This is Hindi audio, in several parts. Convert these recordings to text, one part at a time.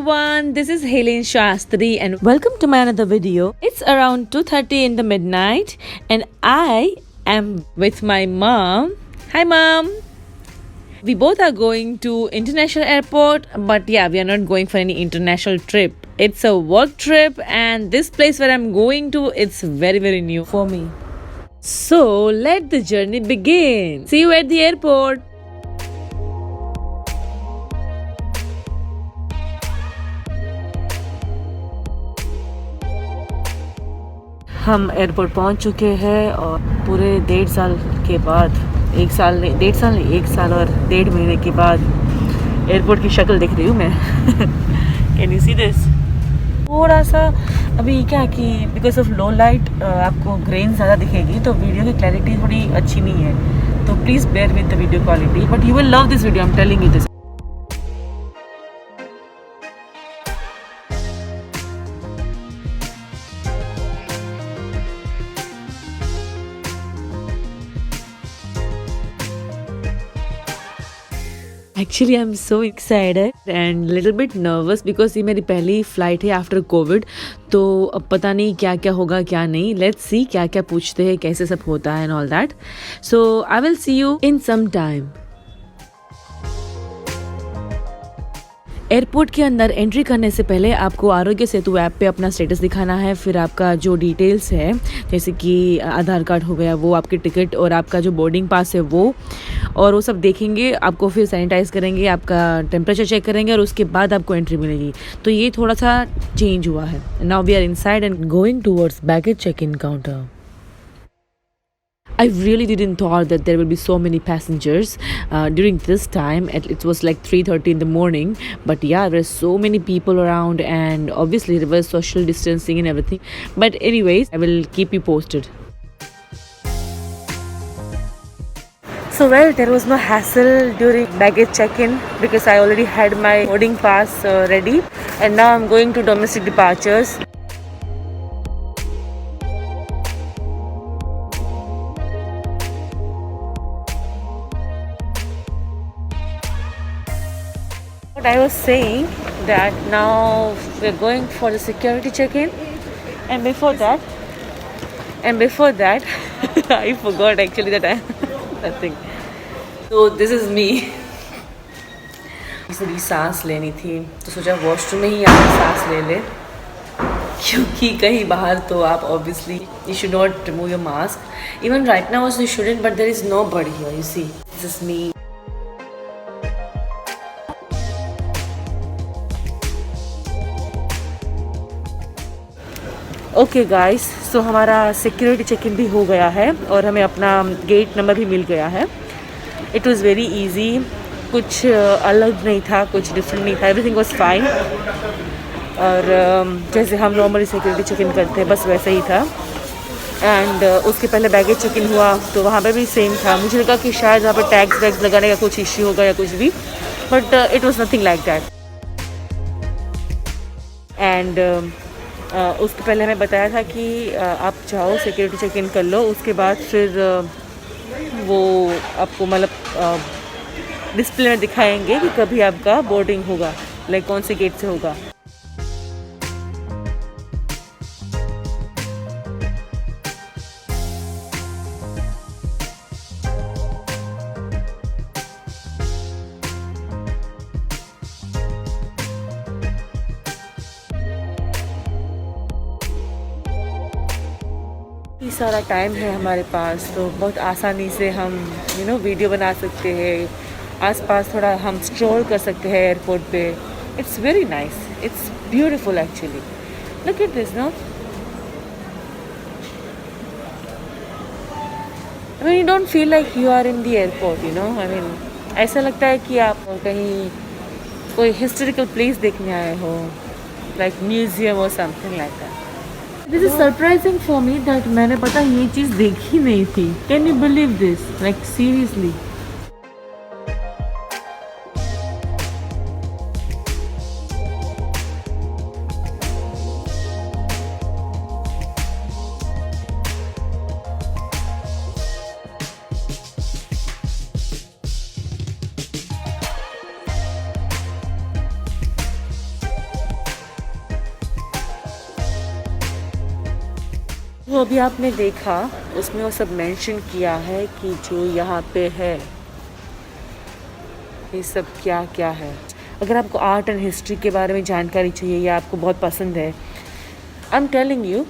everyone, this is Helen Shastri and welcome to my another video. It's around 2:30 in the midnight and I am with my mom. Hi mom. We both are going to international airport, but yeah, we are not going for any international trip. It's a work trip and this place where I'm going to, it's very new for me. So let the journey begin. See you at the airport. हम एयरपोर्ट पहुंच चुके हैं और पूरे 1.5 साल के बाद 1 साल नहीं 1.5 साल नहीं 1 साल और 1.5 महीने के बाद एयरपोर्ट की शक्ल देख रही हूँ मैं. Can you see this? थोड़ा सा अभी क्या कि बिकॉज ऑफ लो लाइट आपको ग्रेन ज़्यादा दिखेगी तो वीडियो की क्लैरिटी थोड़ी अच्छी नहीं है, तो please bear with the video quality, but you will love this video. I am telling you this. Actually I am so excited and little bit nervous because ये मेरी पहली फ़्लाइट है आफ्टर कोविड. तो अब पता नहीं क्या क्या होगा क्या नहीं. लेट्स सी क्या क्या पूछते हैं, कैसे सब होता है and all that. So I will see you in some time. Airport के अंदर एंट्री करने से पहले आपको आरोग्य सेतु ऐप पे अपना स्टेटस दिखाना है. फिर आपका जो डिटेल्स है जैसे कि आधार कार्ड हो गया, वो आपकी टिकट और आपका जो बोर्डिंग पास है वो सब देखेंगे. आपको फिर सैनिटाइज करेंगे, आपका टेम्परेचर चेक करेंगे और उसके बाद आपको एंट्री मिलेगी. तो ये थोड़ा सा चेंज हुआ है. Now we are inside and going towards baggage check in counter. I really didn't thought that there will be so many passengers during this time. It was like 3:30 in the morning, but yeah, there were so many people around and obviously there was social distancing and everything. But anyways, I will keep you posted. So well, there was no hassle during baggage check-in because I already had my boarding pass ready, and now I'm going to domestic departures. I was saying that now we're going for the security check-in, and before that I forgot actually that I nothing. So this is me. थोड़ी सांस लेनी थी तो सोचा वॉशरूम में ही आकर सांस ले ले, क्योंकि कहीं बाहर तो आप obviously you should not remove your mask. Even right now also you shouldn't, but there is nobody here. You see, this is me. Okay guys, so हमारा सिक्योरिटी चेक इन भी हो गया है और हमें अपना गेट नंबर भी मिल गया है. इट वाज़ वेरी इजी, कुछ अलग नहीं था, कुछ डिफरेंट नहीं था, एवरीथिंग वाज फाइन. और जैसे हम नॉर्मली सिक्योरिटी चेक इन करते हैं बस वैसे ही था. एंड उसके पहले बैगेज चेक इन हुआ तो वहाँ पे भी सेम था. मुझे लगा कि शायद वहाँ पर टैग्स वैग्स लगाने का कुछ इश्यू होगा या कुछ भी, but it was nothing like that. And उसके पहले हमें बताया था कि आप जाओ सिक्योरिटी चेक इन कर लो, उसके बाद फिर वो आपको मतलब डिस्प्ले में दिखाएंगे कि कभी आपका बोर्डिंग होगा, लाइक कौन से गेट से होगा. सारा टाइम है हमारे पास तो बहुत आसानी से हम वीडियो बना सकते हैं, आसपास थोड़ा हम स्ट्रोल कर सकते हैं एयरपोर्ट पे. It's very nice, it's beautiful actually. Look at this, no, I mean you don't feel like you are in the airport, I mean ऐसा लगता है कि आप कहीं कोई हिस्टोरिकल प्लेस देखने आए हो, लाइक म्यूजियम और something like that. This is surprising for me that मैंने पता ये चीज़ देखी नहीं थी. Can you believe this? Like seriously. वो अभी आपने देखा उसमें वो सब मेंशन किया है कि जो यहाँ पे है ये सब क्या क्या है। अगर आपको आर्ट एंड हिस्ट्री के बारे में जानकारी चाहिए या आपको बहुत पसंद है, आई एम टेलिंग यू,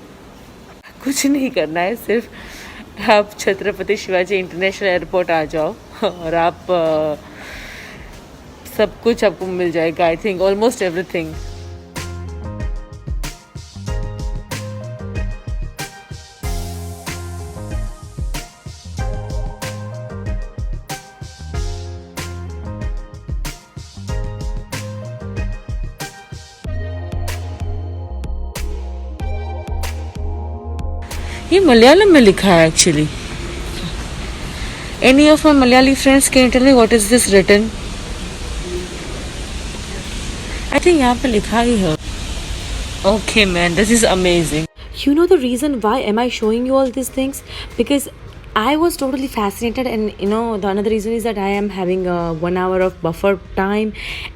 कुछ नहीं करना है, सिर्फ आप छत्रपति शिवाजी इंटरनेशनल एयरपोर्ट आ जाओ और आप सब कुछ आपको मिल जाएगा। I think almost everything. ये मलयालम में लिखा है actually. Any of my Malayali friends can tell me what is this written? I think यहाँ पे लिखा ही है। Okay man, this is amazing. You know the reason why am I showing you all these things? Because I was totally fascinated, and you know the another reason is that I am having a 1 hour of buffer time,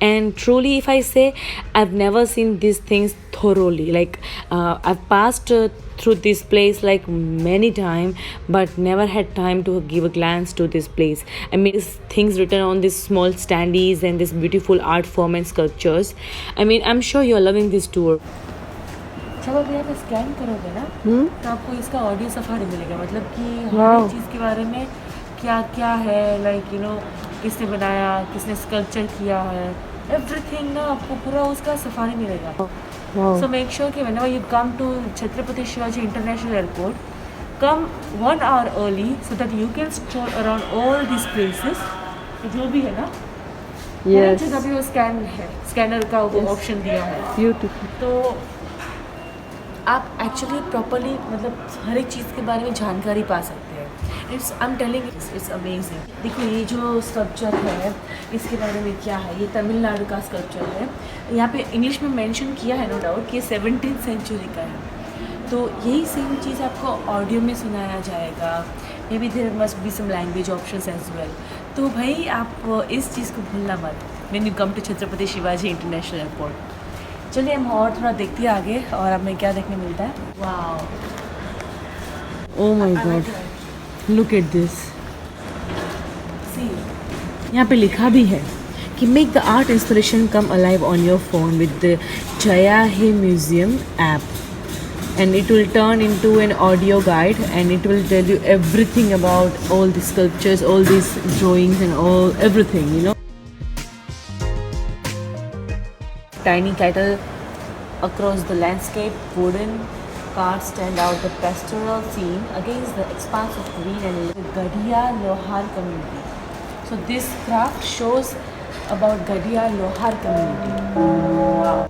and truly if I say I've never seen these things thoroughly. Like I've passed through this place like many times, but never had time to give a glance to this place. I mean, these things written on these small standees and this beautiful art form and sculptures. I mean, I'm sure you're loving this tour. जब आप यहाँ पे स्कैन करोगे ना तो आपको इसका ऑडियो सफारी मिलेगा, मतलब कि हर चीज़ के बारे में क्या क्या है, लाइक यू नो किसने बनाया, किसने स्कल्पचर किया है, एवरीथिंग ना आपको पूरा उसका सफारी मिलेगा। सो मेक श्योर कि whenever you come to Chhatrapati Shivaji international airport, come 1 hour early so that you can stroll around all these places। जो भी है ना, हर जगह भी वो स्कैन है, स्कैनर का वो ऑप्शन दिया है। ब्यूटीफुल। तो आप एक्चुअली प्रॉपरली मतलब हर एक चीज़ के बारे में जानकारी पा सकते हैं। It's I am telling it's amazing. देखो ये जो स्कल्पचर है इसके बारे में क्या है, ये तमिलनाडु का स्कल्पचर है। यहाँ पे इंग्लिश में मेंशन किया है नो डाउट कि 17th सेंचुरी का है। तो यही सेम चीज़ आपको ऑडियो में सुनाया जाएगा। May be there must be some language options as well. तो भाई आप इस चीज़ को भूलना मत when you come to Chhatrapati Shivaji international airport. चलिए हम और थोड़ा देखते हैं आगे और हमें क्या देखने मिलता है। Wow, oh my God, look at this. See यहाँ पे लिखा भी है कि make the art inspiration come alive on your phone with the Jaya He museum app, and it will turn into an audio guide and it will tell you everything about all the sculptures, all these drawings and all everything, you know. Tiny cattle across the landscape, wooden cars stand out the pastoral scene against the expanse of green and Gadia Lohar community. So this craft shows about Gadia Lohar community. Wow.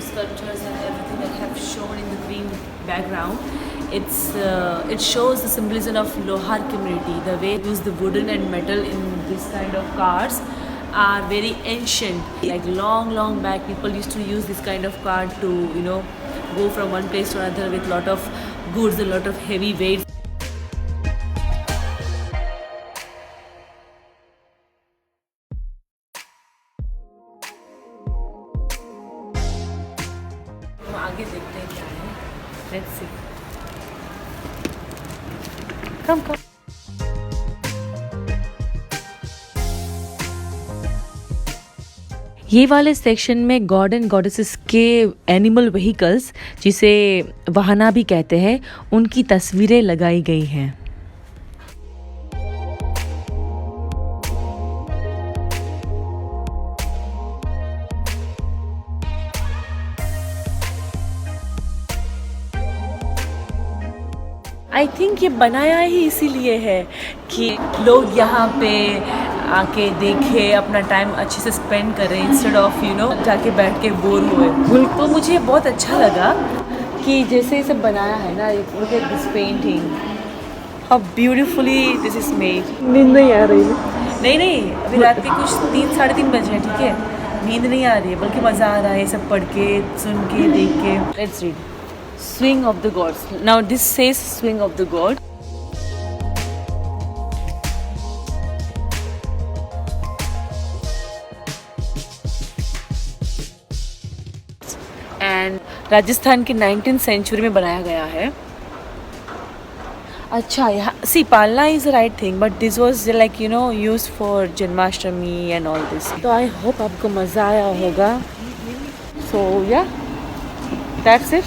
Sculptures and everything that have shown in the green background, it shows the symbolism of Lohar community. The way they use the wooden and metal in this kind of cars are very ancient. Like long back, people used to use this kind of car to go from one place to another with lot of goods, a lot of heavy weights. आगे देखते हैं क्या है। Let's see. कम ये वाले सेक्शन में गॉड एंड गॉडेसेस के एनिमल व्हीकल्स, जिसे वाहना भी कहते हैं, उनकी तस्वीरें लगाई गई हैं। आई थिंक ये बनाया ही इसीलिए है कि लोग यहाँ पे आके देखे, अपना टाइम अच्छे से स्पेंड करें इंस्टेड ऑफ जाके बैठ के बोर हुए। तो मुझे बहुत अच्छा लगा कि जैसे इसे बनाया है ना, look at this painting, how beautifully this is made. नींद नहीं आ रही है? नहीं, अभी रात के कुछ 3-3:30 बजे हैं, ठीक है। नींद नहीं आ रही है, बल्कि मज़ा आ रहा है सब पढ़ के, सुन के, देख के। Let's read Swing of the Gods. Now this says Swing of the God. Rajasthan की 19th सेंचुरी में बनाया गया है। अच्छा, यहाँ सी पालना is right thing, but this was like use for Janmashtami and all this. तो आई होप आपको मज़ा आया होगा। सो या दैट्स इट।